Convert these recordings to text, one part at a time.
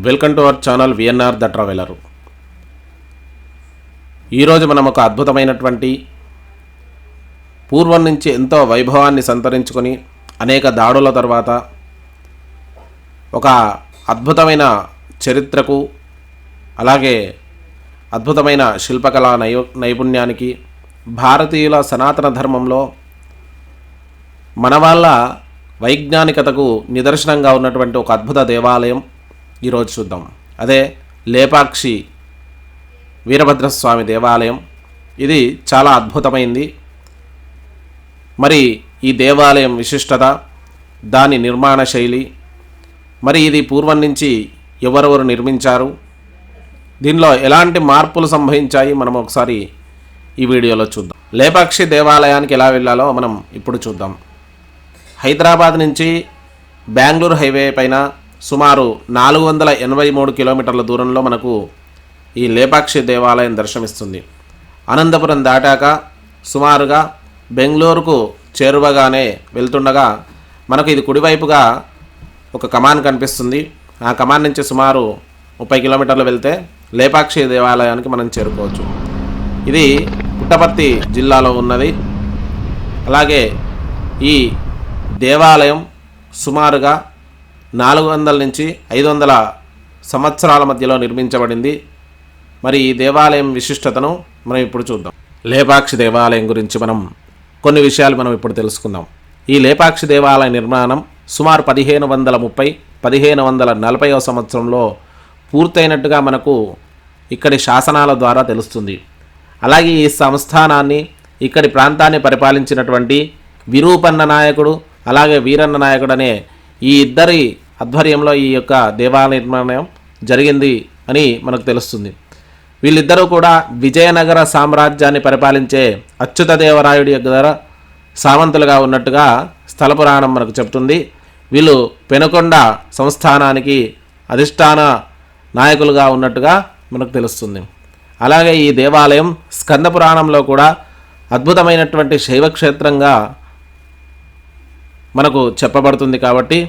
Welcome to our channel VNR the traveller. ఈరోజు మనం ఒక అద్భుతమైనటువంటి పూర్వం నుంచి ఎంతో వైభవాన్ని సంతరించుకొని అనేక దాడుల తర్వాత ఒక అద్భుతమైన చరిత్రకు అలాగే అద్భుతమైన శిల్పకళా నైపుణ్యానికి భారతీయుల సనాతన ధర్మంలో మన వాళ్ళ వైజ్ఞానికతకు నిదర్శనంగా ఉన్నటువంటి ఒక అద్భుత దేవాలయం ఈరోజు చూద్దాం. అదే లేపాక్షి వీరభద్రస్వామి దేవాలయం. ఇది చాలా అద్భుతమైంది. మరి ఈ దేవాలయం విశిష్టత, దాని నిర్మాణ శైలి, మరి ఇది పూర్వం నుంచి ఎవరెవరు నిర్మించారు, దీనిలో ఎలాంటి మార్పులు సంభవించాయి, మనం ఒకసారి ఈ వీడియోలో చూద్దాం. లేపాక్షి దేవాలయానికి ఎలా వెళ్ళాలో మనం ఇప్పుడు చూద్దాం. హైదరాబాద్ నుంచి బెంగళూరు హైవే పైన సుమారు 483 కిలోమీటర్ల దూరంలో మనకు ఈ లేపాక్షి దేవాలయం దర్శనమిస్తుంది. అనంతపురం దాటాక సుమారుగా బెంగళూరుకు చేరువగానే వెళ్తుండగా మనకు ఇది కుడివైపుగా ఒక కమాన్ కనిపిస్తుంది. ఆ కమాన్ నుంచి సుమారు 30 కిలోమీటర్లు వెళ్తే లేపాక్షి దేవాలయానికి మనం చేరుకోవచ్చు. ఇది పుట్టపర్తి జిల్లాలో ఉన్నది. అలాగే ఈ దేవాలయం సుమారుగా 400 నుంచి 500 సంవత్సరాల మధ్యలో నిర్మించబడింది. మరి ఈ దేవాలయం విశిష్టతను మనం ఇప్పుడు చూద్దాం. లేపాక్షి దేవాలయం గురించి కొన్ని విషయాలు మనం ఇప్పుడు తెలుసుకుందాం. ఈ లేపాక్షి దేవాలయ నిర్మాణం సుమారు 1540 సంవత్సరంలో పూర్తయినట్టుగా మనకు ఇక్కడి శాసనాల ద్వారా తెలుస్తుంది. అలాగే ఈ సంస్థానాన్ని, ఇక్కడి ప్రాంతాన్ని పరిపాలించినటువంటి విరూపన్న నాయకుడు అలాగే వీరన్న నాయకుడు అనే ఈ ఇద్దరి ఆధ్వర్యంలో ఈ యొక్క దేవాలయ నిర్మాణం జరిగింది అని మనకు తెలుస్తుంది. వీళ్ళిద్దరూ కూడా విజయనగర సామ్రాజ్యాన్ని పరిపాలించే అచ్యుతదేవరాయుడి దగ్గర సామంతులుగా ఉన్నట్టుగా స్థల పురాణం మనకు చెప్తుంది. వీళ్ళు పెనుకొండ సంస్థానానికి అధిష్టాన నాయకులుగా ఉన్నట్టుగా మనకు తెలుస్తుంది. అలాగే ఈ దేవాలయం స్కంద పురాణంలో కూడా అద్భుతమైనటువంటి శైవక్షేత్రంగా మనకు చెప్పబడుతుంది. కాబట్టి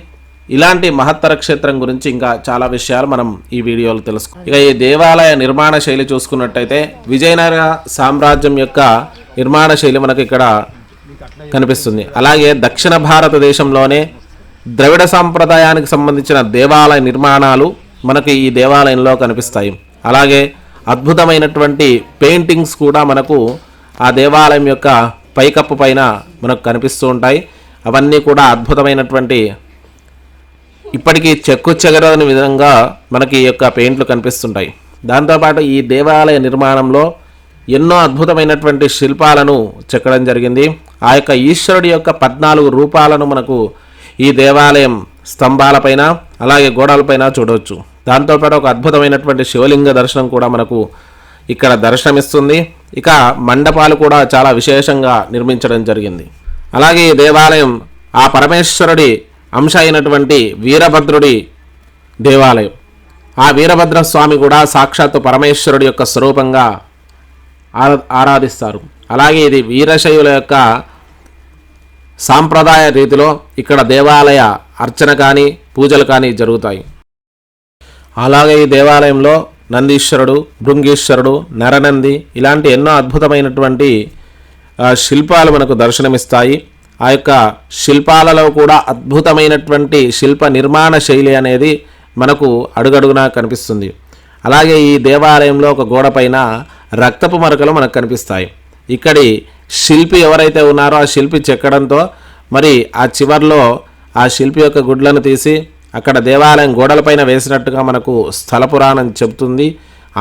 ఇలాంటి మహత్తర క్షేత్రం గురించి ఇంకా చాలా విషయాలు మనం ఈ వీడియోలో తెలుసుకుందాం. ఇక ఈ దేవాలయ నిర్మాణ శైలి చూసుకున్నట్టయితే విజయనగర సామ్రాజ్యం యొక్క నిర్మాణ శైలి మనకు ఇక్కడ కనిపిస్తుంది. అలాగే దక్షిణ భారతదేశంలోనే ద్రవిడ సాంప్రదాయానికి సంబంధించిన దేవాలయ నిర్మాణాలు మనకు ఈ దేవాలయంలో కనిపిస్తాయి. అలాగే అద్భుతమైనటువంటి పెయింటింగ్స్ కూడా మనకు ఆ దేవాలయం యొక్క పైకప్పు పైన మనకు కనిపిస్తూ ఉంటాయి. అవన్నీ కూడా అద్భుతమైనటువంటి, ఇప్పటికీ చెక్కు చెదరని విధంగా మనకి ఈ యొక్క పెయింట్లు కనిపిస్తుంటాయి. దాంతోపాటు ఈ దేవాలయ నిర్మాణంలో ఎన్నో అద్భుతమైనటువంటి శిల్పాలను చెక్కడం జరిగింది. ఆ యొక్క ఈశ్వరుడి యొక్క 14 రూపాలను మనకు ఈ దేవాలయం స్తంభాలపైన అలాగే గోడలపైన చూడవచ్చు. దాంతోపాటు ఒక అద్భుతమైనటువంటి శివలింగ దర్శనం కూడా మనకు ఇక్కడ దర్శనమిస్తుంది. ఇక మండపాలు కూడా చాలా విశేషంగా నిర్మించడం జరిగింది. అలాగే ఈ దేవాలయం ఆ పరమేశ్వరుడి అంశ అయినటువంటి వీరభద్రుడి దేవాలయం. ఆ వీరభద్ర స్వామి కూడా సాక్షాత్తు పరమేశ్వరుడి యొక్క స్వరూపంగా ఆరాధిస్తారు. అలాగే ఇది వీరశైవుల యొక్క సాంప్రదాయ రీతిలో ఇక్కడ దేవాలయ అర్చన కానీ పూజలు కానీ జరుగుతాయి. అలాగే ఈ దేవాలయంలో నందీశ్వరుడు, భృంగీశ్వరుడు, నరనంది ఇలాంటి ఎన్నో అద్భుతమైనటువంటి శిల్పాలు మనకు దర్శనమిస్తాయి. ఆ యొక్క శిల్పాలలో కూడా అద్భుతమైనటువంటి శిల్ప నిర్మాణ శైలి అనేది మనకు అడుగడుగునా కనిపిస్తుంది. అలాగే ఈ దేవాలయంలో ఒక గోడ పైన రక్తపు మరకలు మనకు కనిపిస్తాయి. ఇక్కడి శిల్పి ఎవరైతే ఉన్నారో ఆ శిల్పి చెక్కడంతో మరి ఆ చివర్లో ఆ శిల్పి యొక్క గుడ్లను తీసి అక్కడ దేవాలయం గోడలపైన వేసినట్టుగా మనకు స్థల పురాణం చెబుతుంది.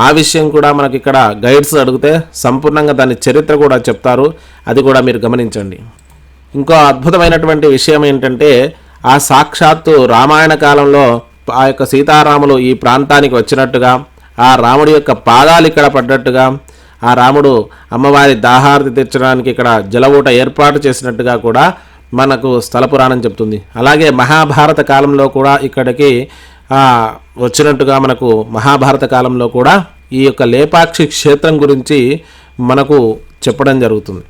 ఆ విషయం కూడా మనకి ఇక్కడ గైడ్స్ అడిగితే సంపూర్ణంగా దాని చరిత్ర కూడా చెప్తారు. అది కూడా మీరు గమనించండి. ఇంకో అద్భుతమైనటువంటి విషయం ఏంటంటే ఆ సాక్షాత్తు రామాయణ కాలంలో ఆ యొక్క సీతారాములు ఈ ప్రాంతానికి వచ్చినట్టుగా, ఆ రాముడి యొక్క పాదాలు ఇక్కడ పడ్డట్టుగా, ఆ రాముడు అమ్మవారి దాహార్తి తీర్చడానికి ఇక్కడ జలఊట ఏర్పాటు చేసినట్టుగా కూడా మనకు స్థల పురాణం చెప్తుంది. అలాగే మహాభారత కాలంలో కూడా ఇక్కడికి వచ్చినట్టుగా మనకు మహాభారత కాలంలో కూడా ఈ యొక్క లేపాక్షి క్షేత్రం గురించి మనకు చెప్పడం జరుగుతుంది.